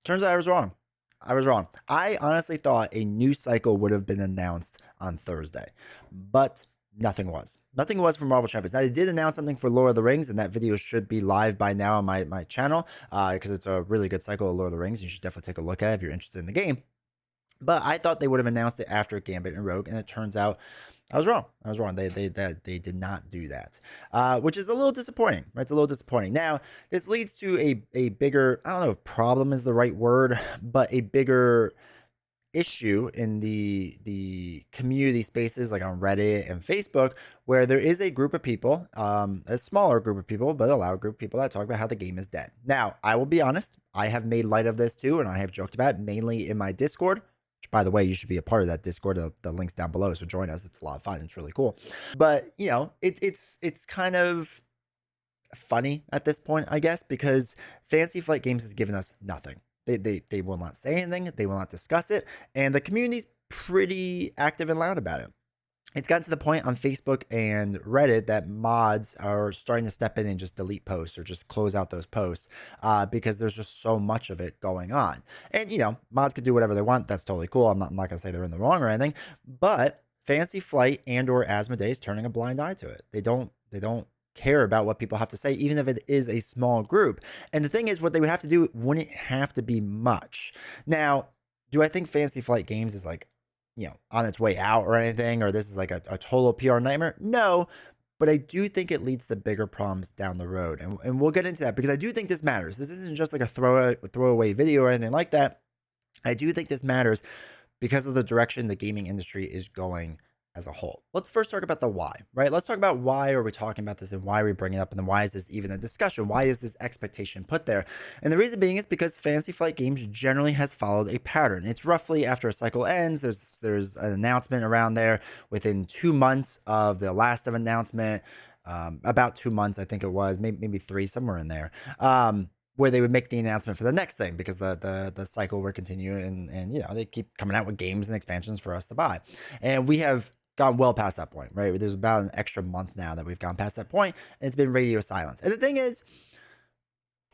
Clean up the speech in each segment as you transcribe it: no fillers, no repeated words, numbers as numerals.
Turns out I was wrong. I was wrong. I honestly thought a new cycle would have been announced on Thursday, but nothing was. Nothing was for Marvel Champions. Now, they did announce something for Lord of the Rings, and that video should be live by now on my channel because it's a really good cycle of Lord of the Rings. You should definitely take a look at it if you're interested in the game. But I thought they would have announced it after Gambit and Rogue, and it turns out I was wrong. I was wrong. They did not do that, which is a little disappointing. Right? It's a little disappointing. Now, this leads to a bigger, I don't know if problem is the right word, but a bigger issue in the community spaces like on Reddit and Facebook, where there is a group of people, a smaller group of people, but a loud group of people that talk about how the game is dead. Now, I will be honest, I have made light of this too, and I have joked about it mainly in my Discord. Which, by the way, you should be a part of that Discord. The link's down below, so join us. It's a lot of fun. It's really cool. But it's kind of funny at this point, I guess, because Fantasy Flight Games has given us nothing. They will not say anything. They will not discuss it, and the community's pretty active and loud about it. It's gotten to the point on Facebook and Reddit that mods are starting to step in and just delete posts or just close out those posts because there's just so much of it going on. And, mods can do whatever they want. That's totally cool. I'm not going to say they're in the wrong or anything, but Fantasy Flight and or Asmodee is turning a blind eye to it. They don't care about what people have to say, even if it is a small group. And the thing is, what they would have to do wouldn't have to be much. Now, do I think Fantasy Flight Games is like, on its way out or anything, or this is like a total PR nightmare? No, but I do think it leads to bigger problems down the road. And we'll get into that because I do think this matters. This isn't just like a throwaway video or anything like that. I do think this matters because of the direction the gaming industry is going as a whole. Let's first talk about the why, right? Let's talk about why are we talking about this and why are we bringing it up, and then why is this even a discussion? Why is this expectation put there? And the reason being is because Fantasy Flight Games generally has followed a pattern. It's roughly after a cycle ends, there's an announcement around there within 2 months of the last of announcement, about 2 months, I think it was, maybe 3, somewhere in there. Where they would make the announcement for the next thing because the cycle will continue and they keep coming out with games and expansions for us to buy. And we have gone well past that point, right? There's about an extra month now that we've gone past that point, and it's been radio silence. And the thing is,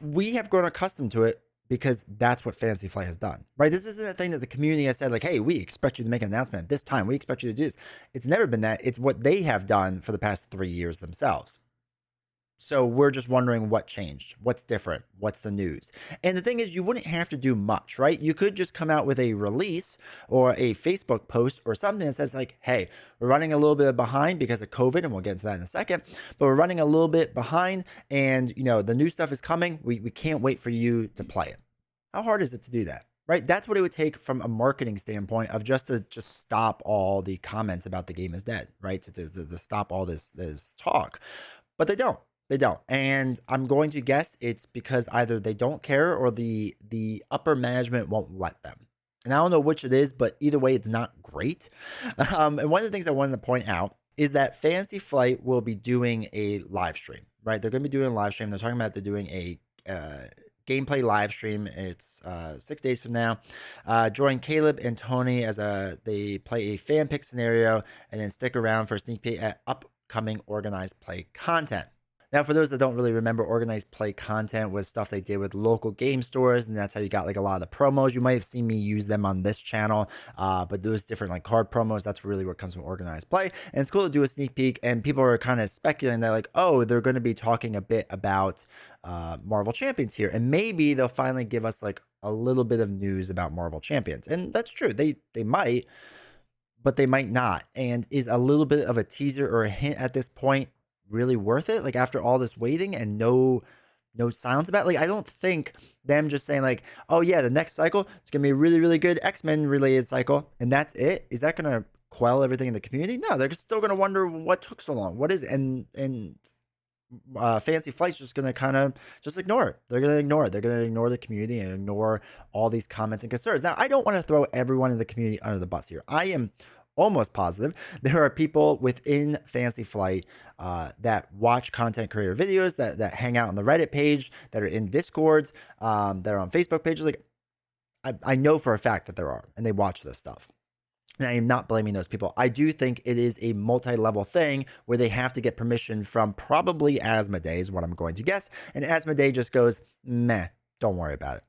we have grown accustomed to it because that's what Fantasy Flight has done, right? This isn't a thing that the community has said like, hey, we expect you to make an announcement at this time. We expect you to do this. It's never been that. It's what they have done for the past 3 years themselves. So we're just wondering what changed, what's different, what's the news. And the thing is, you wouldn't have to do much, right? You could just come out with a release or a Facebook post or something that says like, hey, we're running a little bit behind because of COVID, and we'll get into that in a second, but we're running a little bit behind and, the new stuff is coming. We can't wait for you to play it. How hard is it to do that? Right? That's what it would take from a marketing standpoint of just to stop all the comments about the game is dead, right? To stop all this talk. But they don't. They don't. And I'm going to guess it's because either they don't care or the upper management won't let them. And I don't know which it is, but either way, it's not great. And one of the things I wanted to point out is that Fantasy Flight will be doing a live stream, right? They're going to be doing a live stream. They're talking about they're doing a gameplay live stream. It's 6 days from now. Join Caleb and Tony as they play a fan pick scenario, and then stick around for a sneak peek at upcoming organized play content. Now, for those that don't really remember, organized play content was stuff they did with local game stores, and that's how you got like a lot of the promos. You might have seen me use them on this channel, but those different like card promos, that's really what comes from organized play. And it's cool to do a sneak peek, and people are kind of speculating that like, oh, they're going to be talking a bit about Marvel Champions here, and maybe they'll finally give us like a little bit of news about Marvel Champions. And that's true. They might, but they might not. And is a little bit of a teaser or a hint at this point really worth it? Like after all this waiting and no silence about it? Like I don't think them just saying like, oh yeah, the next cycle it's gonna be a really, really good X-Men related cycle and that's it, is that gonna quell everything in the community? No, they're still gonna wonder what took so long, what is it? And Fantasy Flight's just gonna kind of just ignore it. They're gonna ignore it. They're gonna ignore the community and ignore all these comments and concerns. Now, I don't want to throw everyone in the community under the bus here. I am almost positive there are people within Fantasy Flight that watch content creator videos, that hang out on the Reddit page, that are in Discords, that are on Facebook pages. Like I know for a fact that there are, and they watch this stuff. And I am not blaming those people. I do think it is a multi-level thing where they have to get permission from probably Asmodee is what I'm going to guess. And Asmodee just goes, meh, don't worry about it.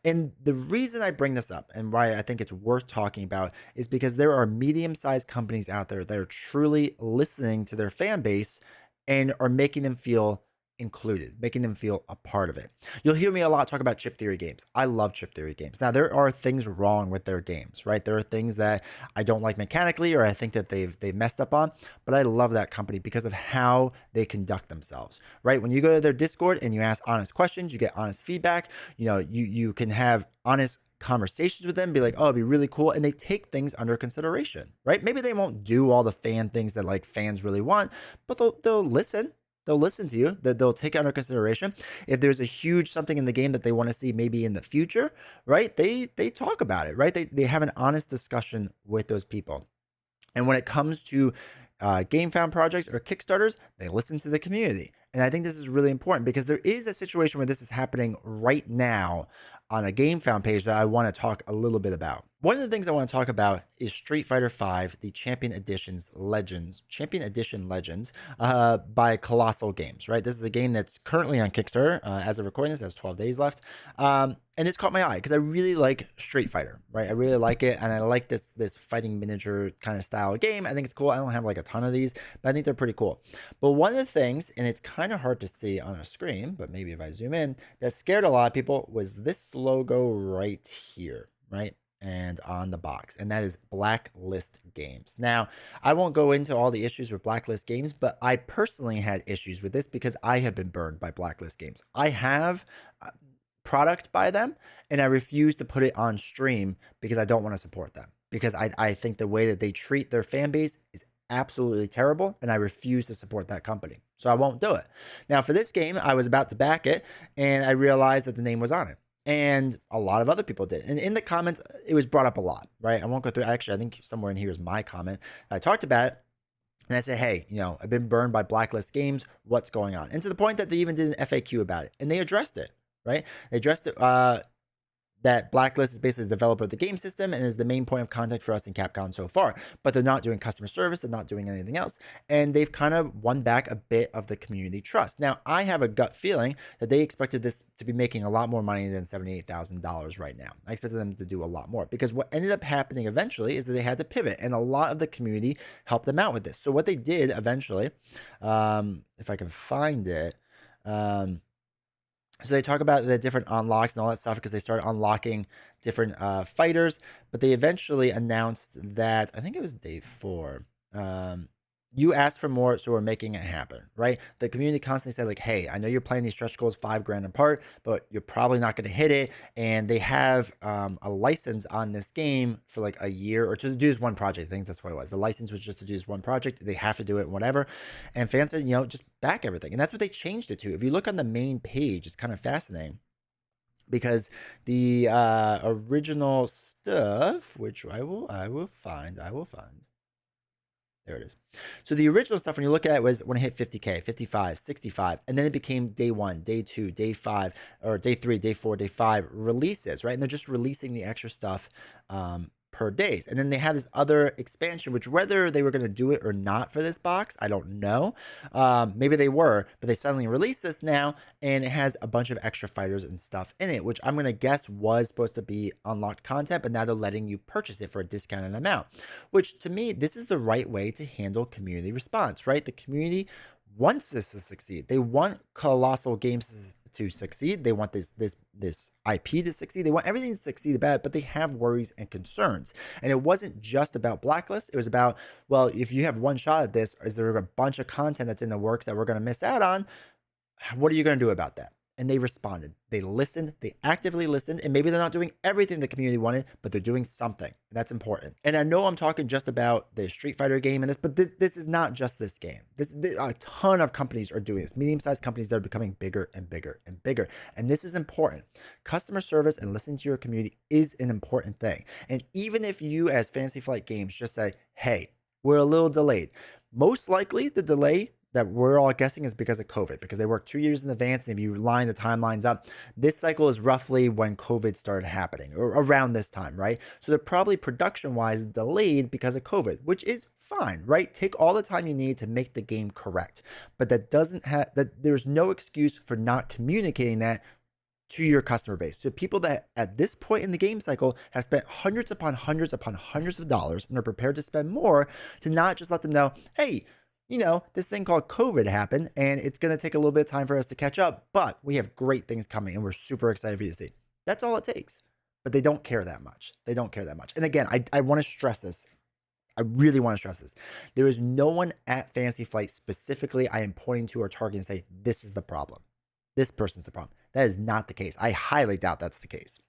And the reason I bring this up and why I think it's worth talking about is because there are medium-sized companies out there that are truly listening to their fan base and are making them feel included, making them feel a part of it. You'll hear me a lot talk about chip theory games. I love chip theory games. Now, there are things wrong with their games, right? There are things that I don't like mechanically or I think that they've messed up on, but I love that company because of how they conduct themselves, right? When you go to their Discord and you ask honest questions, you get honest feedback. You can have honest conversations with them, be like, oh, it'd be really cool. And they take things under consideration, right? Maybe they won't do all the fan things that like fans really want, but they'll listen. They'll listen to you. They'll take it under consideration. If there's a huge something in the game that they want to see maybe in the future, right? They talk about it, right? They have an honest discussion with those people. And when it comes to GameFound projects or Kickstarters, they listen to the community. And I think this is really important because there is a situation where this is happening right now on a GameFound page that I want to talk a little bit about. One of the things I want to talk about is Street Fighter V, the Champion Edition Legends, by Colossal Games, right? This is a game that's currently on Kickstarter. As of recording this, it has 12 days left. And it's caught my eye because I really like Street Fighter, right? I really like it, and I like this fighting miniature kind of style game. I think it's cool. I don't have like a ton of these, but I think they're pretty cool. But one of the things, and it's kind of hard to see on a screen, but maybe if I zoom in, that scared a lot of people was this logo right here, right? And on the box, and that is Blacklist Games. Now, I won't go into all the issues with Blacklist Games, but I personally had issues with this because I have been burned by Blacklist Games. I have product by them, and I refuse to put it on stream because I don't want to support them, because I think the way that they treat their fan base is absolutely terrible, and I refuse to support that company. So I won't do it. Now, for this game, I was about to back it, and I realized that the name was on it. And a lot of other people did. And in the comments, it was brought up a lot, right? I won't go through. Actually, I think somewhere in here is my comment. I talked about it. And I said, hey, I've been burned by Blacklist Games. What's going on? And to the point that they even did an FAQ about it. And they addressed it, right? They addressed it. That Blacklist is basically the developer of the game system and is the main point of contact for us in Capcom so far. But they're not doing customer service. They're not doing anything else. And they've kind of won back a bit of the community trust. Now, I have a gut feeling that they expected this to be making a lot more money than $78,000 right now. I expected them to do a lot more, because what ended up happening eventually is that they had to pivot, and a lot of the community helped them out with this. So what they did eventually, if I can find it, so they talk about the different unlocks and all that stuff because they started unlocking different fighters, but they eventually announced that, I think it was day 4, you asked for more, so we're making it happen, right? The community constantly said like, hey, I know you're playing these stretch goals $5,000 apart, but you're probably not going to hit it. And they have a license on this game for like a year or to do this one project. I think that's what it was. The license was just to do this one project. They have to do it, whatever. And fans said, just back everything. And that's what they changed it to. If you look on the main page, it's kind of fascinating, because the original stuff, which I will find. There it is. So the original stuff, when you look at it, was when it hit 50K, 55, 65, and then it became day 1, day 2, day 5, or day 3, day 4, day 5 releases, right? And they're just releasing the extra stuff per days. And then they have this other expansion, which whether they were going to do it or not for this box, I don't know. Maybe they were, but they suddenly released this now, and it has a bunch of extra fighters and stuff in it, which I'm going to guess was supposed to be unlocked content, but now they're letting you purchase it for a discounted amount, which to me, this is the right way to handle community response, right? The community wants this to succeed. They want Colossal Games to succeed. They want this IP to succeed. They want everything to succeed about it, but they have worries and concerns. And it wasn't just about Blacklist. It was about, well, if you have one shot at this, is there a bunch of content that's in the works that we're going to miss out on? What are you going to do about that? And they responded. They listened. They actively listened. And maybe they're not doing everything the community wanted, but they're doing something. And that's important. And I know I'm talking just about the Street Fighter game and this, but this is not just this game. A ton of companies are doing this. Medium-sized companies that are becoming bigger and bigger and bigger. And this is important. Customer service and listening to your community is an important thing. And even if you, as Fantasy Flight Games, just say, hey, we're a little delayed, most likely the delay that we're all guessing is because of COVID, because they work 2 years in advance. And if you line the timelines up, this cycle is roughly when COVID started happening, or around this time, right? So they're probably production-wise delayed because of COVID, which is fine, right? Take all the time you need to make the game correct. But that doesn't have, that there's no excuse for not communicating that to your customer base, to people that at this point in the game cycle have spent hundreds upon hundreds upon hundreds of dollars and are prepared to spend more, to not just let them know, hey, this thing called COVID happened and it's going to take a little bit of time for us to catch up, but we have great things coming and we're super excited for you to see. That's all it takes. But they don't care that much. They don't care that much. And again, I want to stress this. I really want to stress this. There is no one at Fantasy Flight specifically I am pointing to or targeting and say, this is the problem. This person's the problem. That is not the case. I highly doubt that's the case.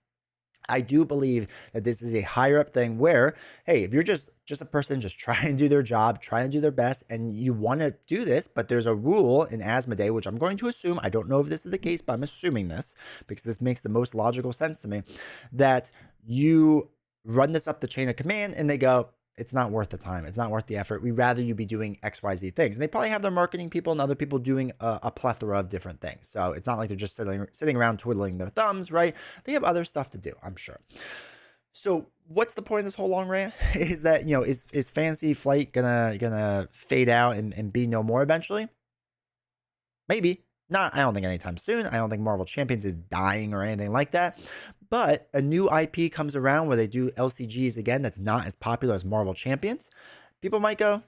I do believe that this is a higher up thing where, hey, if you're just a person just trying to do their job, trying to do their best, and you want to do this, but there's a rule in Asmodee, which I'm going to assume, I don't know if this is the case, but I'm assuming this because this makes the most logical sense to me, that you run this up the chain of command and they go, it's not worth the time. It's not worth the effort. We'd rather you be doing XYZ things. And they probably have their marketing people and other people doing a plethora of different things. So it's not like they're just sitting around twiddling their thumbs, right? They have other stuff to do, I'm sure. So what's the point of this whole long rant? Is that, is Fantasy Flight gonna fade out and be no more eventually? Maybe. I don't think anytime soon. I don't think Marvel Champions is dying or anything like that. But a new IP comes around where they do LCGs again that's not as popular as Marvel Champions. People might go,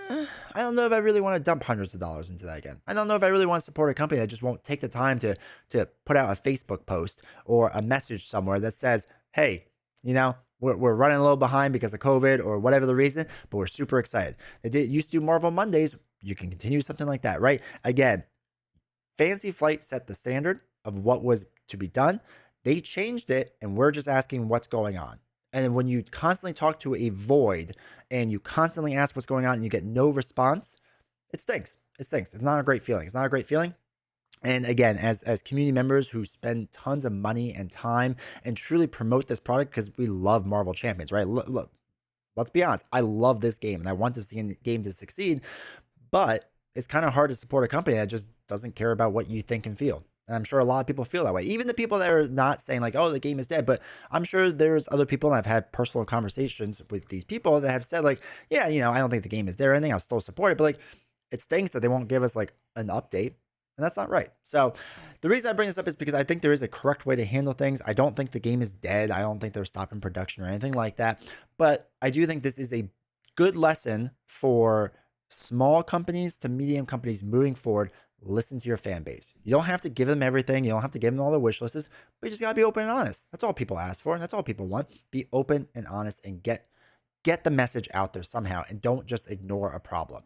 I don't know if I really want to dump hundreds of dollars into that again. I don't know if I really want to support a company that just won't take the time to put out a Facebook post or a message somewhere that says, hey, we're running a little behind because of COVID or whatever the reason, but we're super excited. They used to do Marvel Mondays. You can continue something like that, right? Again, Fantasy Flight set the standard of what was to be done. They changed it, and we're just asking what's going on. And then when you constantly talk to a void and you constantly ask what's going on and you get no response, it stinks. It stinks. It's not a great feeling. It's not a great feeling. And again, as community members who spend tons of money and time and truly promote this product because we love Marvel Champions, right? Look, let's be honest. I love this game and I want this game to succeed, but it's kind of hard to support a company that just doesn't care about what you think and feel. And I'm sure a lot of people feel that way. Even the people that are not saying like, oh, the game is dead. But I'm sure there's other people, and I've had personal conversations with these people that have said like, yeah, I don't think the game is dead or anything. I'll still support it. But like, it stinks that they won't give us like an update. And that's not right. So the reason I bring this up is because I think there is a correct way to handle things. I don't think the game is dead. I don't think they're stopping production or anything like that. But I do think this is a good lesson for small companies to medium companies moving forward. Listen to your fan base. You don't have to give them everything. You don't have to give them all their wish lists, but you just got to be open and honest. That's all people ask for. And that's all people want. Be open and honest and get the message out there somehow, and don't just ignore a problem.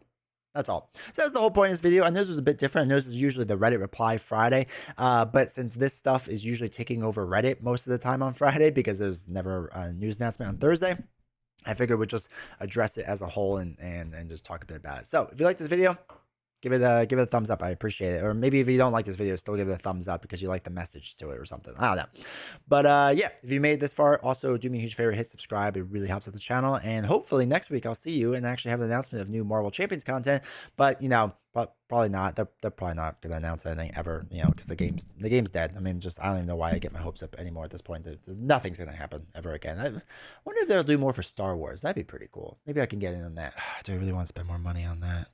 That's all. So that's the whole point of this video. I know this was a bit different. I know this is usually the Reddit reply Friday, but since this stuff is usually taking over Reddit most of the time on Friday because there's never a news announcement on Thursday, I figured we'd just address it as a whole and just talk a bit about it. So if you like this video, give it a thumbs up. I appreciate it. Or maybe if you don't like this video, still give it a thumbs up because you like the message to it or something. I don't know. But yeah, if you made it this far, also do me a huge favor, hit subscribe. It really helps out the channel. And hopefully next week I'll see you and actually have an announcement of new Marvel Champions content. But probably not. They're probably not going to announce anything ever, because the game's dead. I mean, I don't even know why I get my hopes up anymore at this point. Nothing's going to happen ever again. I wonder if they'll do more for Star Wars. That'd be pretty cool. Maybe I can get in on that. Do I really want to spend more money on that?